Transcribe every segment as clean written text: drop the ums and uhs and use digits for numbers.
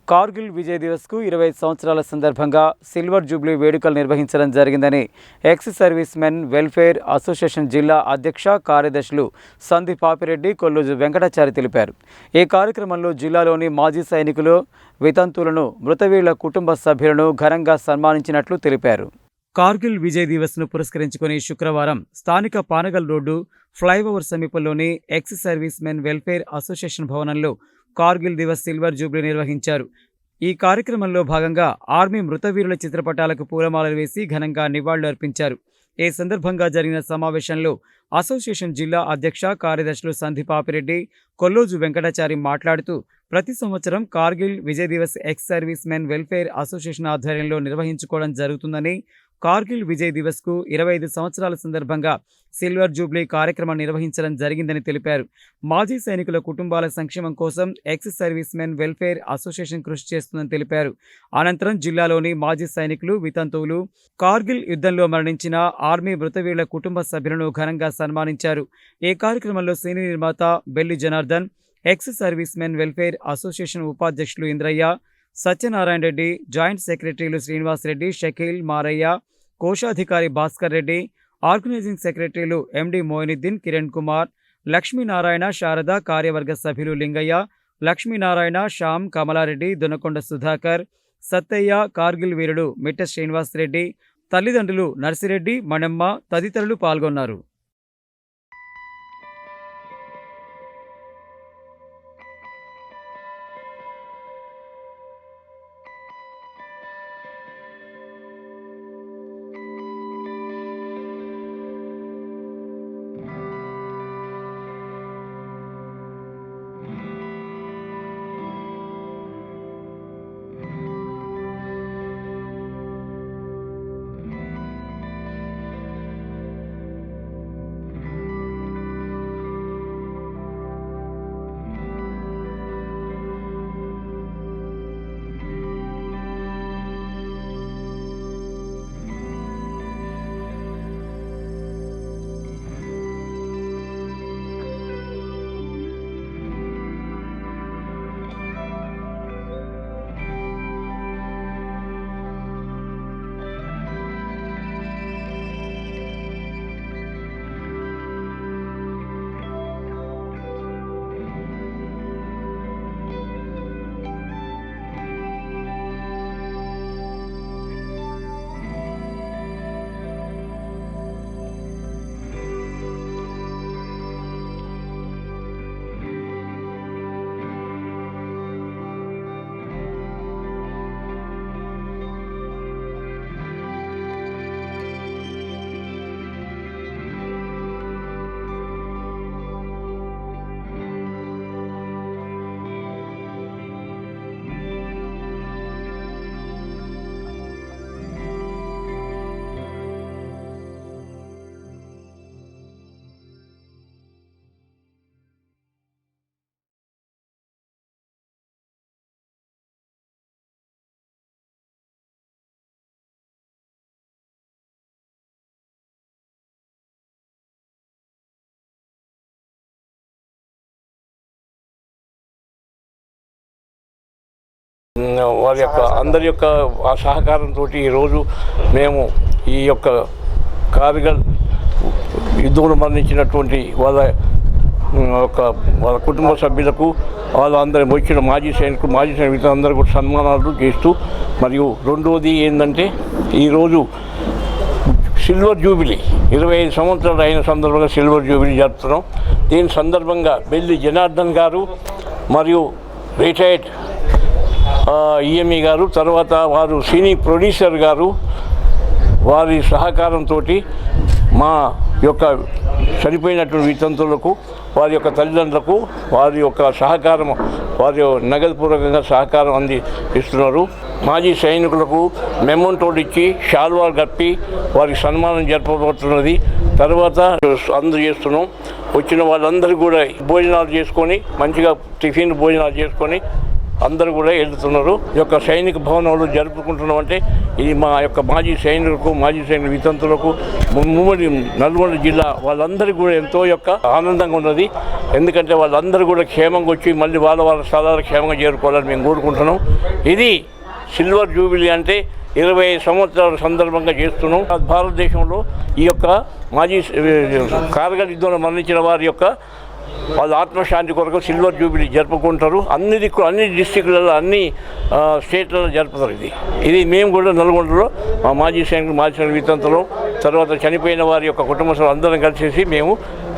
కార్గిల్ విజయ్ దివస్కు 25 సంవత్సరాల సందర్భంగా silver Jubilee వేడుకలు నిర్వహించడం జరిగిందని X service men welfare association జిల్లా అధ్యక్ష కార్యదర్శులు సందీప్ పాపిరెడ్డి, కొల్లూజు వెంకటాచారి తెలిపారు. ఈ కార్యక్రమంలో జిల్లాలోని మాజీ సైనికులు, వితంతువులను, మృతవీరుల కుటుంబ సభ్యులను ఘనంగా సన్మానించినట్లు తెలిపారు. కార్గిల్ విజయ్ దివస్ను పురస్కరించుకుని శుక్రవారం స్థానిక పానగల్ రోడ్డు ఫ్లైఓవర్ సమీపంలోని X service men welfare association భవనంలో కార్గిల్ దివస్ సిల్వర్ జూబ్లీ నిర్వహించారు. ఈ కార్యక్రమంలో భాగంగా ఆర్మీ మృతవీరుల చిత్రపటాలకు పూలమాలలు వేసి ఘనంగా నివాళులు అర్పించారు. ఈ సందర్భంగా జరిగిన సమావేశంలో అసోసియేషన్ జిల్లా అధ్యక్ష కార్యదర్శులు సందీప్ పాపిరెడ్డి, కొల్లూజు వెంకటాచారి మాట్లాడుతూ ప్రతి సంవత్సరం Kargil Vijay Diwas ex service men welfare association ఆధ్వర్యంలో నిర్వహించుకోవడం జరుగుతుందని, కార్గిల్ విజయ్ దివస్కు 25 సంవత్సరాల సందర్భంగా సిల్వర్ జూబ్లీ కార్యక్రమం నిర్వహించడం జరిగిందని తెలిపారు. మాజీ సైనికుల కుటుంబాల సంక్షేమం కోసం X service men welfare association కృషి చేస్తుందని తెలిపారు. అనంతరం జిల్లాలోని మాజీ సైనికులు, వితంతువులు, కార్గిల్ యుద్ధంలో మరణించిన ఆర్మీ మృతవీరుల కుటుంబ సభ్యులను ఘనంగా సన్మానించారు. ఈ కార్యక్రమంలో సీనియర్ నిర్మాత Belli Janardhan, ex service men welfare association ఉపాధ్యక్షులు ఇంద్రయ్య, సత్యనారాయణ రెడ్డి, జాయింట్ సెక్రటరీలు శ్రీనివాస్ రెడ్డి, షకీల్, మారయ్య, కోశాధికారి భాస్కర్ రెడ్డి, ఆర్గనైజింగ్ సెక్రటరీలు ఎండి మోయినుద్దీన్, కిరణ్ కుమార్, లక్ష్మీనారాయణ, శారద, కార్యవర్గ సభ్యులు లింగయ్య, లక్ష్మీనారాయణ, శ్యామ్, కమలారెడ్డి, దొనకొండ సుధాకర్, సత్తయ్య, కార్గిల్ వీరుడు మిట్ట శ్రీనివాస్ రెడ్డి, తల్లిదండ్రులు నర్సిరెడ్డి, మణమ్మ తదితరులు పాల్గొన్నారు. వారి యొక్క అందరి యొక్క సహకారంతో ఈరోజు మేము ఈ యొక్క కార్గిల్ యుద్ధంలో మరణించినటువంటి వాళ్ళ కుటుంబ సభ్యులకు, వాళ్ళందరూ వచ్చిన మాజీ సైనికులు అందరూ కూడా సన్మానాలు చేస్తూ, మరియు రెండోది ఏంటంటే ఈరోజు సిల్వర్ జూబిలీ 25 సంవత్సరాలు అయిన సందర్భంగా సిల్వర్ జూబిలీ జరుపుతున్నాం. దీని సందర్భంగా బెల్లి జనార్దన్ గారు మరియు రిటైర్డ్ ఈఎంఈ గారు, తర్వాత వారు సినీ ప్రొడ్యూసర్ గారు, వారి సహకారంతో మా యొక్క చనిపోయినటువంటి వితంతువులకు, వారి యొక్క తల్లిదండ్రులకు వారి యొక్క సహకారం, వారి నగదుపూర్వకంగా సహకారం ఇస్తున్నారు. మాజీ సైనికులకు మెమోంటోలు ఇచ్చి షాల్వాలు కప్పి వారికి సన్మానం జరపబడుతున్నది. తర్వాత అందజేస్తున్నాం. వచ్చిన వాళ్ళందరూ కూడా భోజనాలు చేసుకొని, మంచిగా టిఫిన్ భోజనాలు చేసుకొని అందరూ కూడా వెళ్తున్నారు. ఈ యొక్క సైనిక భవనంలో జరుపుకుంటున్నాం అంటే ఇది మా యొక్క మాజీ సైనిక వితంతులకు ఉమ్మడి నల్గొండ జిల్లా వాళ్ళందరికీ కూడా ఎంతో యొక్క ఆనందంగా ఉన్నది. ఎందుకంటే వాళ్ళందరూ కూడా క్షేమంగా వచ్చి మళ్ళీ వాళ్ళ స్థలాలకు క్షేమంగా చేరుకోవాలని మేము కోరుకుంటున్నాం. ఇది సిల్వర్ జూబిలీ అంటే 25 సంవత్సరాల సందర్భంగా చేస్తున్నాం. భారతదేశంలో ఈ యొక్క మాజీ కార్గిల్ యుద్ధంలో మరణించిన వారి యొక్క వాళ్ళ ఆత్మశాంతి కొరకు సిల్వర్ జూబిలీ జరుపుకుంటారు. అన్ని డిస్టిక్లలో అన్ని స్టేట్లలో జరుపుతారు. ఇది మేము కూడా నల్గొండలో మా మాజీ సైనిక వితంతులు తర్వాత చనిపోయిన వారి యొక్క కుటుంబ సభ్యులు అందరం కలిసేసి మేము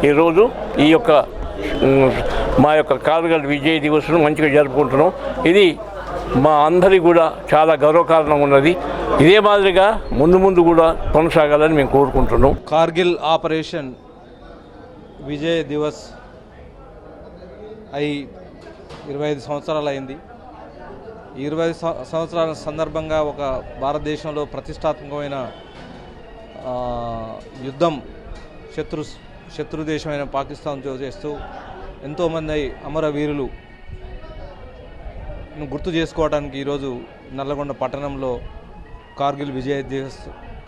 ఈరోజు ఈ యొక్క మా యొక్క కార్గిల్ విజయ్ దివస్ను మంచిగా జరుపుకుంటున్నాం. ఇది మా అందరికీ కూడా చాలా గర్వకారణంగా ఉన్నది. ఇదే మాదిరిగా ముందు కూడా కొనసాగాలని మేము కోరుకుంటున్నాం. కార్గిల్ ఆపరేషన్ విజయ్ దివస్ అయి 25 సంవత్సరాలు అయింది. ఈ 25 సంవత్సరాల సందర్భంగా ఒక భారతదేశంలో ప్రతిష్టాత్మకమైన యుద్ధం శత్రు దేశమైన పాకిస్తాన్తో చేస్తూ ఎంతోమంది అమరవీరులు గుర్తు చేసుకోవడానికి ఈరోజు నల్లగొండ పట్టణంలో కార్గిల్ విజయ్ దివస్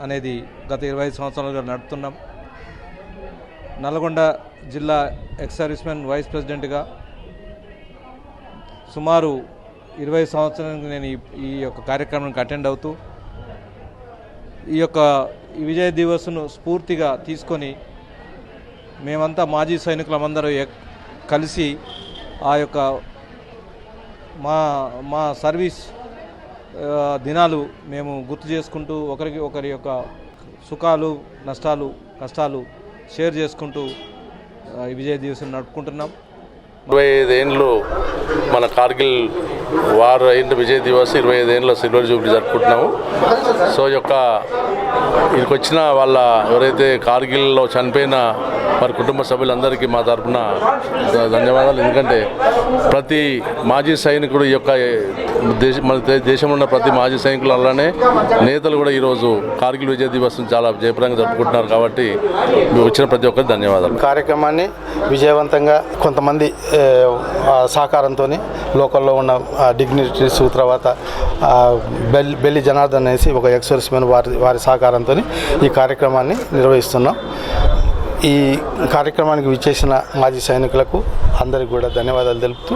అనేది గత 25 సంవత్సరాలుగా నడుపుతున్నాం. నల్గొండ జిల్లా ఎక్స్ సర్వీస్మెన్ వైస్ ప్రెసిడెంట్గా సుమారు 20 సంవత్సరాలకు నేను ఈ యొక్క కార్యక్రమానికి అటెండ్ అవుతూ ఈ విజయ్ దివస్ను స్ఫూర్తిగా తీసుకొని మేమంతా మాజీ సైనికులమందరూ కలిసి ఆ యొక్క మా సర్వీస్ దినాలు మేము గుర్తు చేసుకుంటూ ఒకరి యొక్క సుఖాలు నష్టాలు కష్టాలు షేర్ చేసుకుంటూ ఈ విజయ్ దివస్ నడుపుకుంటున్నాం. 25 ఏళ్ళు మన కార్గిల్ వార్ అయిన విజయ్ దివస్ 25 ఏళ్ళ సిల్వర్ జూబ్లీ జరుపుకుంటున్నాము. సో ఇక్కడికి వచ్చిన వాళ్ళ ఎవరైతే కార్గిల్లో చనిపోయిన వారి కుటుంబ సభ్యులందరికీ మా తరఫున ధన్యవాదాలు. ఎందుకంటే ప్రతి మాజీ సైనికుడు ఈ యొక్క మన దేశంలో ఉన్న ప్రతి మాజీ సైనికులు అలానే నేతలు కూడా ఈరోజు కార్గిల్ విజయ్ దివస్ను చాలా జయప్రదంగా జరుపుకుంటున్నారు. కాబట్టి వచ్చిన ప్రతి ఒక్కరికి ధన్యవాదాలు. కార్యక్రమాన్ని విజయవంతంగా కొంతమంది సహకారంతో లోకల్లో ఉన్న డిగ్నిటరీస్ తర్వాత బెల్లి జనార్దన్ అనేసి ఒక ఎక్స్ సర్వీస్మెన్ వారి సహకారంతో ఈ కార్యక్రమాన్ని నిర్వహిస్తున్నాం. ఈ కార్యక్రమానికి విచ్చేసిన మాజీ సైనికులకు అందరికీ కూడా ధన్యవాదాలు తెలుపుతూ